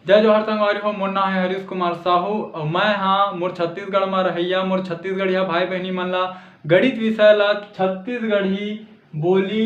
जय जोहार संगवारी हो। मोर नाम है हरीश कुमार साहू और मैं हाँ मोर छत्तीसगढ़ में रहिया मोर छत्तीसगढ़िया भाई बहनी मन ला गणित विषय ला छत्तीसगढ़ी बोली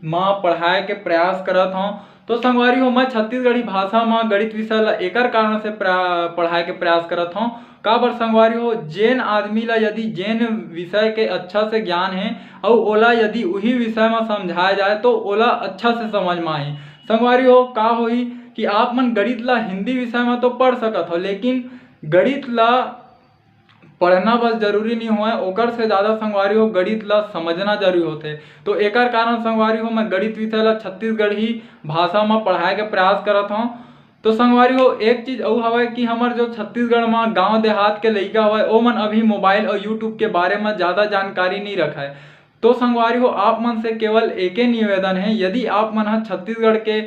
माँ पढ़ाए के प्रयास करत हूँ। तो संगवारी हो मैं छत्तीसगढ़ी भाषा में गणित विषय ला एकर कारण से पढ़ाए के प्रयास करत हूँ। का बर संगवारी हो जेन आदमी ला यदि जेन विषय के अच्छा से ज्ञान है और ओला यदि वही विषय में समझाया जाए तो ओला अच्छा से समझ में आही। संगवारी हो का होई कि आप मन गणित ला हिंदी विषय में तो पढ़ सकत हो, लेकिन गणित ला पढ़ना बस जरूरी नहीं हुआ ओकर से ज़्यादा संगवारी हो गणित ला समझना जरूरी होते। तो एकर कारण संगवारी हो मैं गणित विषय ला छत्तीसगढ़ी भाषा में पढ़ाए के प्रयास करत हूँ। तो संगवारी हो एक चीज और हवा कि हमार जो छत्तीसगढ़ में गांव देहात के लइका हवा ओ मन अभी मोबाइल और यूट्यूब के बारे में ज़्यादा जानकारी नहीं रखा है। तो संगवारी हो आप मन से केवल एक ही निवेदन है, यदि आप मन छत्तीसगढ़ के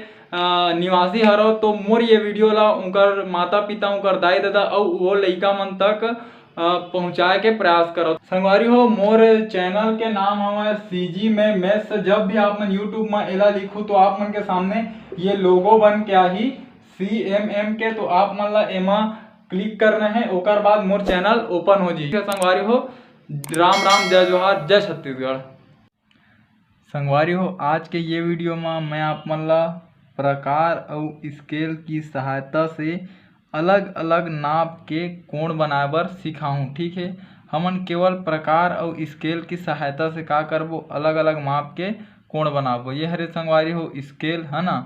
निवासी हरो तो मोर ये वीडियो ला उनकर माता पिता उनकर दाई दादा और वो लइका मन तक पहुँचाए के प्रयास करो। संगवारी हो मोर चैनल के नाम हमारे सीजी में मैथ्स। जब भी आप मन यूट्यूब में एला लिखो तो आप मन के सामने ये लोगो बन के आही CMM के, तो आप मन ला एमा क्लिक करना है ओकर बाद मोर चैनल ओपन हो जी। संगवारी हो राम राम जय जोहार जय छत्तीसगढ़। संगवारी हो आज के ये वीडियो में मैं आप मन ला प्रकार और स्केल की सहायता से अलग अलग नाप के कोण बनाए बर सिखाऊं। ठीक है, हमन केवल प्रकार और स्केल की सहायता से का करबो अलग अलग माप के कोण बनाबो। ये हरे संगवारी हो स्केल है ना,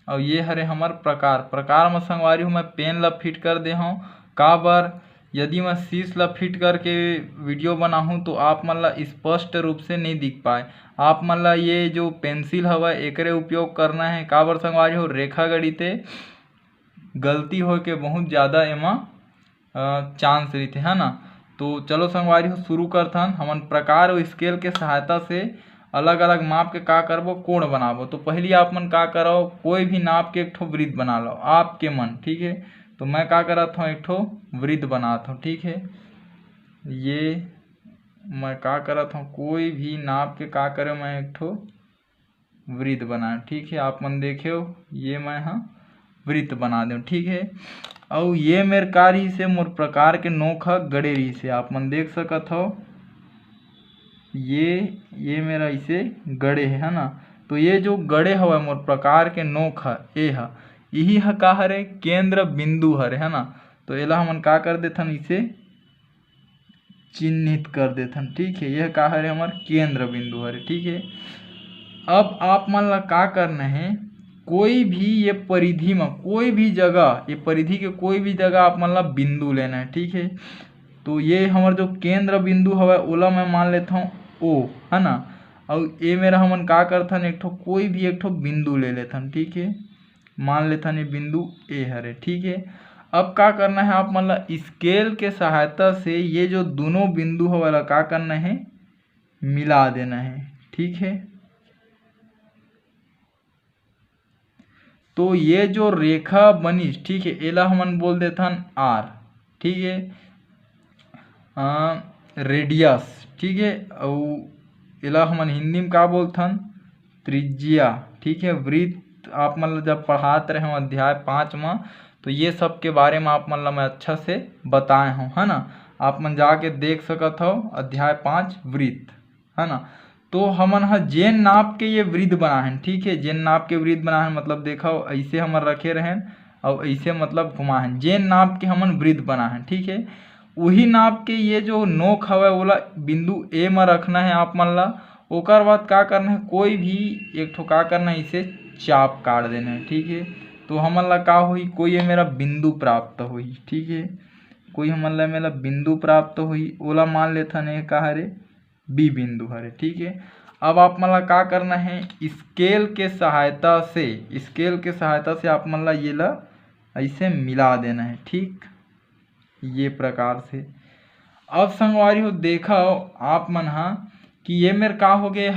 और ये हरे हमार प्रकार में संगवारी हो मैं पेन ला फिट कर दे हूँ। का बर यदि मैं शीश ला फिट करके वीडियो बनाऊँ तो आप मन ला स्पष्ट रूप से नहीं दिख पाए। आप मन ला ये जो पेंसिल हवा एकरे उपयोग करना है। का बर संगवारी हो रेखा गणिते गलती हो के बहुत ज़्यादा एमा चांस रहते है ना। तो चलो संगवारी हो शुरू करथन। हमन प्रकार और स्केल के सहायता से अलग अलग माप के का करबो कोण बनाबो। तो पहली आप मन का करो कोई भी नाप के एक ठो वृत्त बना लो आपके मन। ठीक है, तो मैं का करत हूँ एक ठो वृत्त बनाता हूँ। ठीक है, ये मैं का करत हूँ कोई भी नाप के का करे मैं एक ठो वृत्त बनाए। ठीक है, आप मन देखे ये मैं हाँ वृत्त बना दूँ। ठीक है, और ये मेरे का रही से मोर प्रकार के नोक गड़े रही से आप मन देख सकत हो ये मेरा इसे गड़े है ना। तो ये जो गड़े हवा मोर प्रकार के नोक यही का हरे केंद्र बिंदु हरे है ना। तो एला हमन का कर देथन इसे चिन्हित कर देथन। ठीक है, यह का हरे हमार केंद्र बिंदु हरे। ठीक है, अब आप मन ला का करना है कोई भी ये परिधि में कोई भी जगह ये परिधि के कोई भी जगह आप मन ला बिंदु लेना है। ठीक है, तो ये हमार जो केंद्र बिंदु हवा ओला मैं मान लेता हूँ ओ है ना, और ये मेरा हमन का करथन एक ठो कोई भी एक ठो बिंदु ले लेथन। ठीक है, मान लेथन ये बिंदु ए हरे। ठीक है, अब का करना है आप मन ला स्केल के सहायता से ये जो दोनों बिंदु वाला का करना है मिला देना है। ठीक है, तो ये जो रेखा बनी ठीक है एला हमन बोल देथन R। ठीक है, रेडियस। ठीक है, और एला हमन हिंदी में का बोलथन त्रिज्या। ठीक है, वृत्त आप मन ला जब पढ़ाते रहे अध्याय 5 में तो ये सब के बारे में आप मन ला मैं अच्छा से बताए हूँ है ना। आप मन जाके देख सकत हो अध्याय 5 वृत्त है ना। तो हमन जेन नाप के ये वृत्त बना है। ठीक है, जेन नाप के वृत्त बना है मतलब देखो ऐसे हमन रखे रहें और ऐसे मतलब घुमा है जेन नाप के हमन वृत्त बना है। ठीक है, वही नाप के ये जो नोक हवा ओला बिंदु ए में रखना है आप मन ला। ओकर बाद का करना है कोई भी एक ठो का करना है इसे चाप काट देना है। ठीक है, तो हमन ला का हुई कोई ये मेरा बिंदु प्राप्त हुई। ठीक है, कोई हमन ला मेरा बिंदु प्राप्त हुई ओला मान लेथन ये का हरे बी बिंदु हरे। ठीक है, अब आप मन ला का करना है स्केल के सहायता से आप मन ला ये ला ऐसे मिला देना है। ठीक, ये प्रकार से अब संगवारी हो देखा आप मन कि ये मेरे का हो गए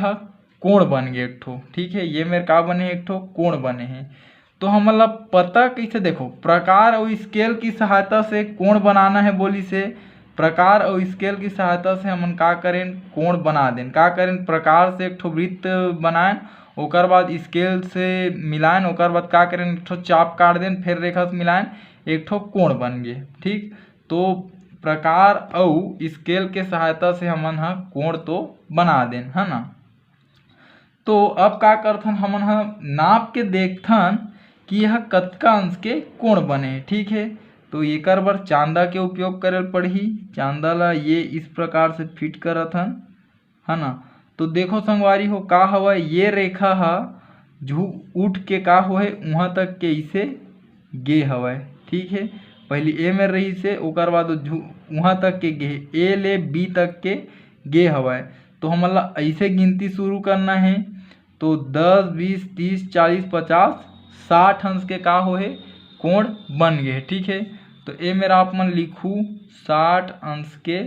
कोण बन गए एक ठो। ठीक है, ये मेरे का बने एक ठो कोण बने हैं। तो हमन ला पता कैसे देखो प्रकार और स्केल की सहायता से कोण बनाना है बोली से प्रकार और स्केल की सहायता से हमन का करें कोण बना दें। का करें प्रकार से एक ठो वृत्त बनाएं ओकर बाद स्केल से मिलाएं ओकर बाद का करें एक ठो चाप काट दें फिर रेखा से मिलाएं एक ठो कोण बन गे। ठीक, तो प्रकार अउ स्केल के सहायता से हमन ह कोण तो बना देन, है ना। तो अब का करथन हमन ह नाप के देखथन कि यह कतका अंश के कोण बने हे। ठीक है, तो एकर बर चांदा के उपयोग करे पड़ही। चांदा ला ये इस प्रकार से फिट करथन, है ना। तो देखो संगवारी हो का हवय, ये रेखा ह उठ के का होहे उहाँ तक के इसे गे हवय। ठीक है, पहले ए में रही से ओकर बाद उहाँ तक के गे, ए ले बी तक के गे हवय। तो हमन ला ऐसे गिनती शुरू करना है। तो 10, 20, 30, 40, 50, 60 अंश के का होहे कोण बन गे। ठीक है, तो ए मेरा आप मन लिखू 60 अंश के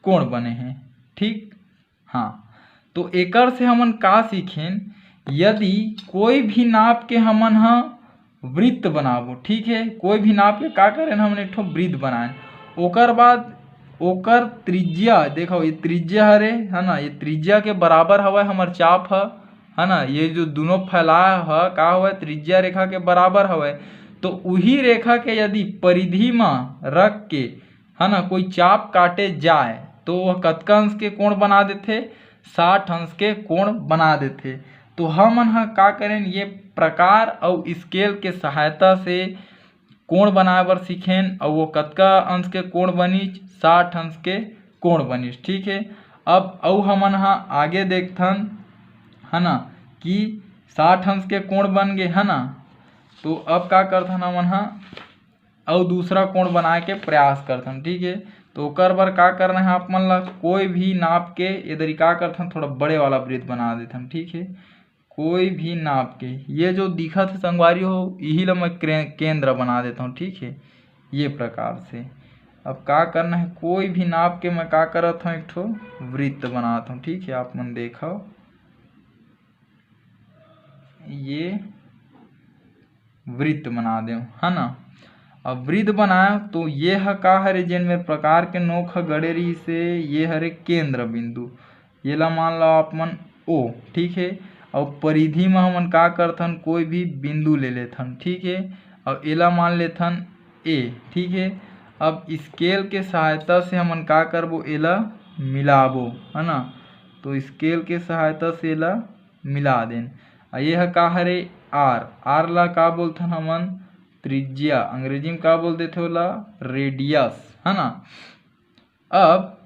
कोण बने हैं। ठीक, हाँ, तो एकर से हमन का सीखेन, यदि कोई भी नाप के हमन ह वृत्त बनाबो। ठीक है, कोई भी नाप के का करेन हमन एक ठो वृत्त बनाए, ओकर बाद ओकर त्रिज्या देखो, ये त्रिज्या हरे, है ना, ये त्रिज्या के बराबर हवय हमर चाप है ना। ये जो दोनों फैलाए ह का हवय त्रिज्या रेखा के बराबर हवय। तो उही रेखा के यदि परिधि में रख के, है ना, कोई चाप काटे जाए तो वह कतका अंश के कोण बना देथे, 60 अंश के कोण बना देथे। तो हमन ह का करेन, ये प्रकार अउ स्केल के सहायता से कोण बनाए बर सीखेन, और वो कतका अंश के कोण बनिस, 60 अंश के कोण बनिस। ठीक है, अब अउ हमन ह आगे देखथन, है ना, कि 60 अंश के कोण बन गे, है ना। तो अब का करथन हमन ह अउ दूसरा कोण बनाए के प्रयास करथन। ठीक है, तो ओकर बर का करना है आप मन ला, कोई भी नाप के इधर का करथन, थोड़ा बड़े वाला वृत्त बना देथन। ठीक है, कोई भी नाप के ये जो दिखत है संगवारी हो, यही ला मैं केंद्र बना देता हूँ। ठीक है, ये प्रकार से अब का करना है, कोई भी नाप के मैं का करत हूँ एक ठो वृत्त बनाता हूँ। ठीक है, आप मन देखो, ये वृत्त बना दे, है ना। अब वृत्त बनाया तो ये ह का हरे, जेन में प्रकार के नोक ह गड़े रही से, ये हरे केंद्र बिंदु, ये ला मान लो आप मन ओ। ठीक है, और परिधि में हमन का करथन, कोई भी बिंदु ले लेथन। ठीक है, और एला मान लेथन ए। ठीक है, अब स्केल के सहायता से हमन का करबो, एला मिलाबो, है ना। तो स्केल के सहायता से एला मिला देन। ये ह का हरे आर, आर ला का बोलथन हमन त्रिज्या, अंग्रेजी में का बोल देथे ओला रेडियस, है ना। अब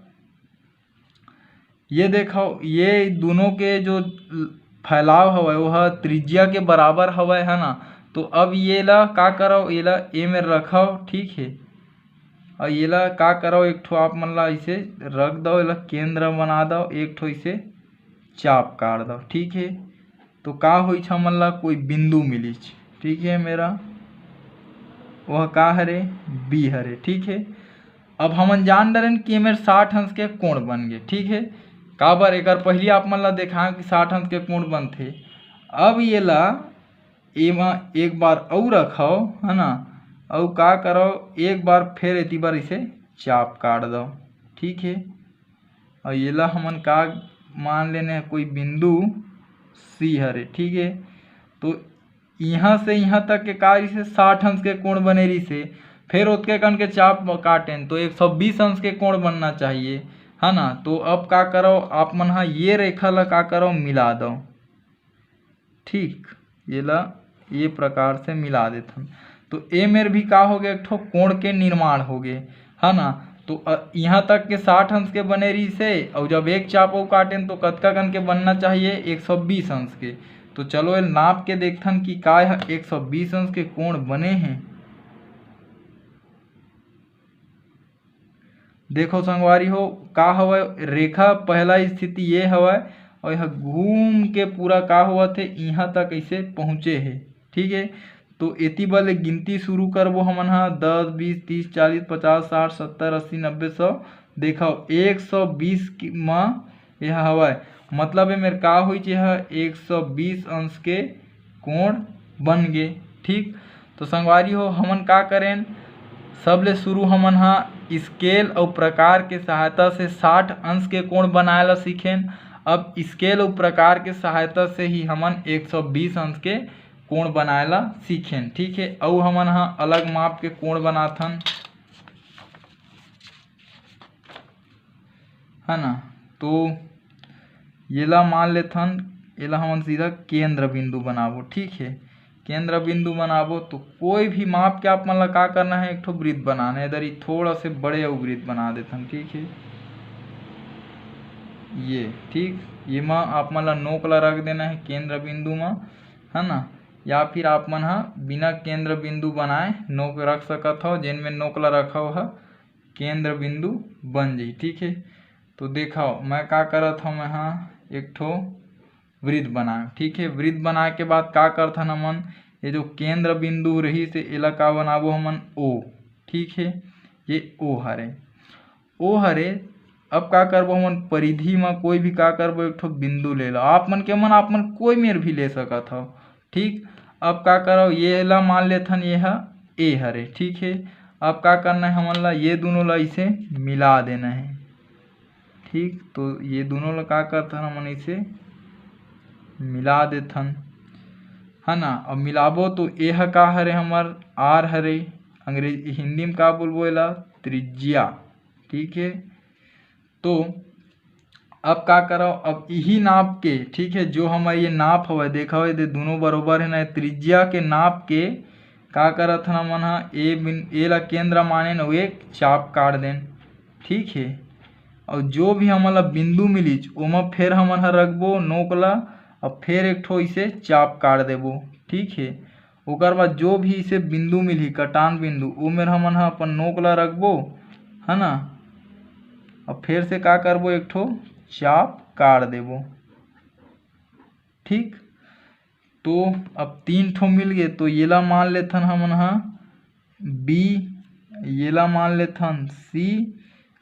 ये देखो, ये दोनों के जो फैलाव हवय वह त्रिज्या के बराबर हवय, है ना। तो अब ये ला का करो, ये ला ए में रखो। ठीक है, और ये ला का करो, एक ठो आप मन ला इसे रख दो, ये ला केंद्र बना दो, एक ठो इसे चाप काट दो। ठीक है, तो का होई हमन ला कोई बिंदु मिलिच। ठीक है, मेरा वह का हरे बी हरे। ठीक है, अब हमन जान डरेन कि मेरे 60 अंश के कोण बन गए। ठीक है, काबर एकर पहली आप मन ला देखा कि 60 अंश के कोण बनथे। अब ये ला एमा एक बार अउ रखो, है ना, अउ का करो, एक बार फिर एती बार इसे चाप काट दो। ठीक है, और ये ला हमन का मान लेने कोई बिंदु सी हरे। ठीक है, तो यहाँ से यहाँ तक के का रही से 60 अंश के कोण बने रही से, फिर उतके कन के चाप काटें तो 120 अंश के कोण बनना चाहिए, है ना। तो अब का करो आप मन हा, ये रेखा ला का करो मिला दो। ठीक, ये ला ये प्रकार से मिला देथन, तो ए मेर भी का हो गया, एक ठो कोण के निर्माण हो गए, है ना। तो यहाँ तक के 60 अंश के बने रही से, और जब एक चाप काटें तो कतका कन के बनना चाहिए, 120 अंश के। तो चलो ये नाप के देखथन कि का 120 अंश के कोण बने हैं। देखो संगवारी हो का हवय, रेखा पहला स्थिति ये हवय, और यह घूम के पूरा का हुआ थे यहाँ तक ऐसे पहुँचे है। ठीक है, तो एती बल गिनती शुरू करबो हमन हा, 10, 20, 30, 40, 50, 60, 70, 80, 90, 100। देखो 120 में यह हवय, मतलब है मेरे का हुई, यह 120 अंश के कोण बन गए। ठीक, तो संगवारी हो हमन का करें, सबले शुरू हमन हा स्केल और प्रकार के सहायता से 60 अंश के कोण बनाए ला सीखेन। अब स्केल और प्रकार के सहायता से ही हमन 120 अंश के कोण बनाए ला सीखें। ठीक है, अउ हमन हा अलग माप के कोण बनाथन, है ना। तो येला मान लेथन, येला हमन सीधा केंद्र बिंदु बनाबो। ठीक है, केंद्र बिंदु बनाबो तो कोई भी माप के आप मन ला का करना है, एक ठो वृत्त बनाना है। इधर ही थोड़ा से बड़े अउ वृत्त बना देथन। ठीक है, ये ठीक, ये मा आप मन ला नोक ला रख देना है केंद्र बिंदु मा, है ना। या फिर आप मन हा बिना केंद्र बिंदु बनाए नोक रख सकत हो, जेन में नोक ला रखा हुआ केंद्र बिंदु बन जाई। ठीक है, तो देखो मैं का करत हूँ, मैं हाँ एक ठो वृत्त बनाए। ठीक है, वृत्त बनाए के बाद का करथन हमन, ये जो केंद्र बिंदु रही से एला का बनाबो हमन ओ। ठीक है, ये ओ हरे, ओ हरे। अब का करबो हमन परिधि में कोई भी का करबो एक ठो बिंदु ले लो, आप मन के मन आप मन कोई मेर भी ले सकत हो। ठीक, अब का करो, ये ला मान लेथन ये हा ए हरे। ठीक है, अब का करना है हमन ला, ये दोनों ला इसे मिला देना है। ठीक, तो ये दोनों ला का करथन हमन इसे मिला देथन, है ना। अब मिलाबो तो ए हा का हरे हमर आर हरे, अंग्रेजी हिंदी में का बोलबो एला त्रिज्या। ठीक है, तो अब का करो, अब यही नाप के, ठीक है, जो हमारे ये नाप हवे देखो ये दोनों बरोबर है ना, त्रिज्या के नाप के का करत हन हमन हा ए ला केंद्र माने न एक चाप काट देन। ठीक है, और जो भी हमन ला बिंदु मिलिच ओमा फिर हमन हा रखबो नोक ला, और फिर एक ठो इसे चाप काट देबो। ठीक है, ओकर बाद जो भी इसे बिंदु मिलही कटान बिंदु ओमेर हमन हा अपन नोक ला रखबो, है ना, और फिर से का करबो एक ठो चाप काट देबो। ठीक, तो अब 3 ठो मिल गए, तो ये ला मान लेथन हमन हा बी, ये ला मान लेथन सी,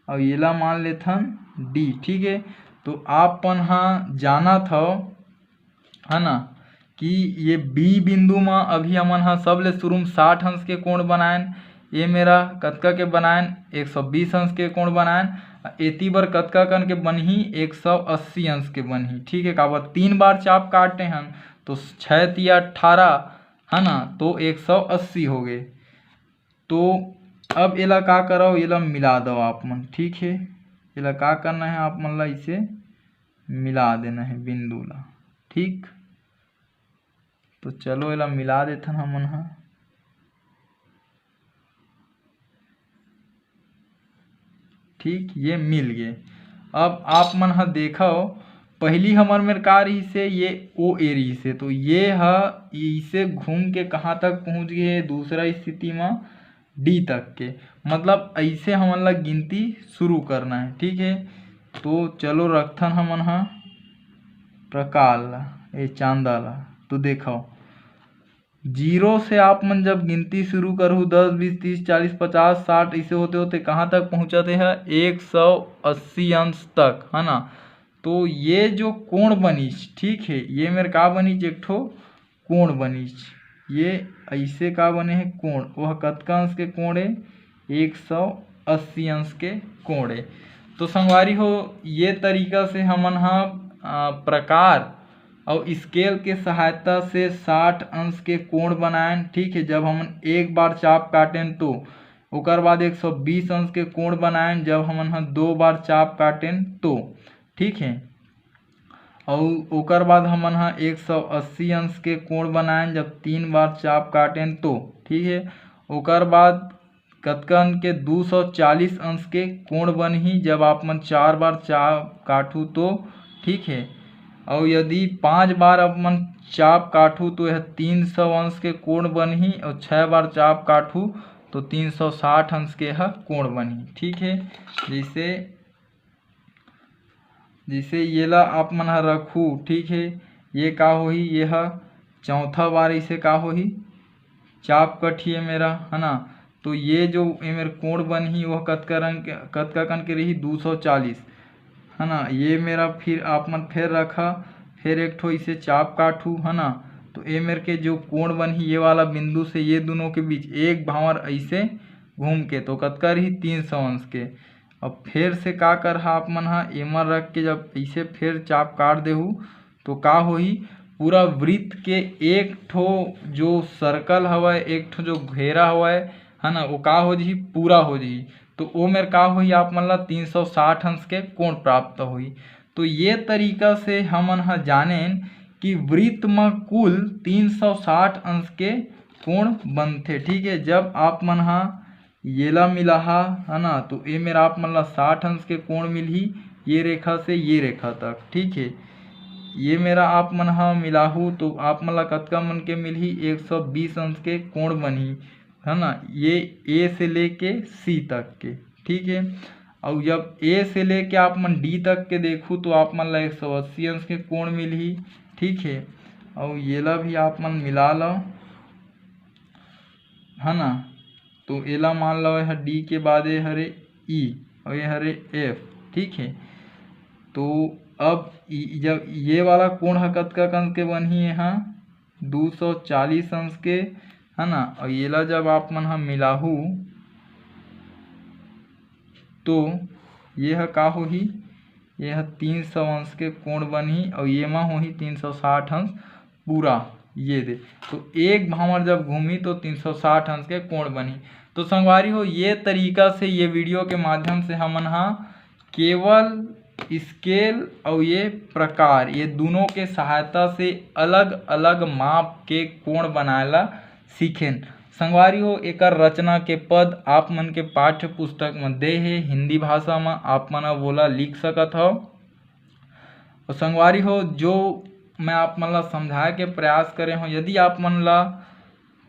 और ये ला मान लेथन डी। ठीक है, तो आपन हा जानत हो, है ना, कि ये बी बिंदु में अभी हमन हा सबले शुरू में 60 अंश के कोण बनाएन, ये मेरा कतका के बनाएन 120 अंश के कोण बनाएन, एती बर कतका कन के बनही 180 अंश के बनही। ठीक है, काबर 3 बार चाप काटे हन तो 6 तिया 18, है ना, तो 180 हो गए। तो अब एला का करो, एला मिला दो आप मन। ठीक है, एला का करना है आप मन ला, इसे मिला देना है बिंदु ला। ठीक, तो चलो एला मिला देथन हमन हा। ठीक, ये मिल गए। अब आप मन हा देखो, पहली हमर मेर का रही से ये ओ ए रही से, तो ये हा इसे घूम के कहाँ तक पहुँच गए, दूसरा स्थिति में डी तक के, मतलब ऐसे हमन ला गिनती शुरू करना है। ठीक है, तो चलो रखथन हमन हा प्रकार ला, ये चांदा ला। तो देखो 0 से आप मन जब गिनती शुरू करूँ 10 20 30 40 50 60 ऐसे होते होते कहाँ तक पहुँचाते हैं 180 अंश तक, है ना। तो ये जो कोण बनीच, ठीक है, ये मेरे का बनीच एक ठो कोण बनीच, ये ऐसे का बने हैं कोण, वह कतका अंश के कोण है 180 अंश के कोण है। तो संगवारी हो, ये तरीका से हमन हा प्रकार और स्केल के सहायता से 60 अंश के कोण बनाएं। ठीक है, जब हम एक बार चाप काटें तो ओकर बाद 120 अंश के कोण बनाएं जब हमन हा 2 बार चाप काटें तो। ठीक है, और ओकर बाद हमन हा 180 अंश के कोण बनाएं जब 3 बार चाप काटें तो। ठीक है, ओकर बाद कतकन के 240 अंश के कोण बनही जब आप मन 4 बार चाप काटू तो। ठीक है, और यदि 5 बार अपन चाप काटू तो यह 300 अंश के कोण बनही, और 6 बार चाप काटू तो 360 अंश के यह कोण बनही। ठीक है, जैसे ये ला आप मन हा रखू। ठीक है, ये का होही, यह चौथा बार इसे का होही चाप कटिए मेरा, है ना। तो ये जो मेरे कोण बनही वह कतका कन के रही 240, है ना। ये मेरा फिर आप मन फिर रखा, फिर एक ठो इसे चाप काटू, है ना। तो ये मेरे के जो कोण बनही ये वाला बिंदु से ये दोनों के बीच एक भावर ऐसे घूम के तो कतका रही 300 अंश के। अब फिर से का कर आप मन हा एमर रख के जब ऐसे फिर चाप काट देहू तो का होही, पूरा वृत्त के एक ठो जो सर्कल हवय, एक ठो जो घेरा हवय, है ना, वो का हो जी पूरा हो जी। तो वो मेरे का होई आप मन ला 360 अंश के कोण प्राप्त होई। तो ये तरीका से हमन ह जानेन कि वृत्त में कुल 360 अंश के कोण बनथे। ठीक है, जब आप मन हा येला मिलाहा, है ना, तो ये मेरा आप मन ला 60 अंश के कोण मिलही, ये रेखा से ये रेखा तक। ठीक है, ये मेरा आप मन हा मिलाहू तो आप मन ला कतका मन के मिलही 120 अंश के कोण बनही, है ना, ये ए से लेके सी तक के। ठीक है, और जब ए से लेके आप मन डी तक के देखू तो आप मन ला 180 अंश के कोण मिलही। ठीक है, और येला भी आप मन मिला लो, है ना, तो एला मान लो यह डी के बाद ये हरे ई और ये हरे एफ। ठीक है, तो अब जब ये वाला कोण ह कतका अंश के बनही यहाँ 240 अंश के, है ना, और येला जब आप मन ह मिलाहू तो ये ह का होही, ये 300 अंश के कोण बनही और ये मा होही 360 अंश पूरा। ये दे तो एक भावर जब घूमी तो 360 अंश के कोण बनी। तो संगवारी हो, ये तरीका से ये वीडियो के माध्यम से हमन हा केवल स्केल और ये प्रकार, ये दोनों के सहायता से अलग अलग माप के कोण बनाएला सीखेन। संगवारी हो, एकर रचना के पद आप मन के पाठ्य पुस्तक में दे हे, हिंदी भाषा में आप मन बोला लिख सकत हो। और संगवारी हो, जो मैं आप मन ला समझाए के प्रयास करे हो, यदि आप मन ला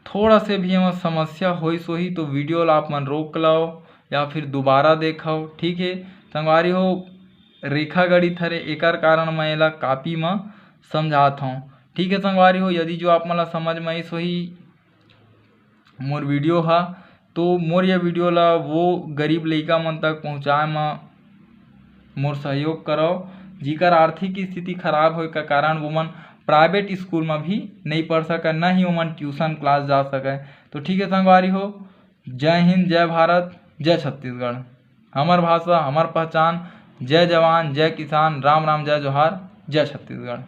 थोड़ा से भी एमा समस्या होइस होही तो वीडियो ला आप मन रोक लो या फिर दोबारा देखो। ठीक है संगवारी हो, रेखा गणित हरे एकर कारण मैं एला कॉपी में समझात हूँ। ठीक है संगवारी हो, यदि जो आप मन ला समझ में आइस होही मोर वीडियो हा, तो मोर ये वीडियो ला वो गरीब लइका मन तक पहुँचाए में मोर सहयोग करो जिकर आर्थिक स्थिति खराब होए का कारण वो मन प्राइवेट स्कूल में भी नहीं पढ़ सके, न ही ओमन ट्यूशन क्लास जा सके। तो ठीक है संगवारी हो, जय हिंद, जय भारत, जय छत्तीसगढ़। हमर भाषा हमर पहचान, जय जवान जय किसान, राम राम जय जोहार, जय छत्तीसगढ़।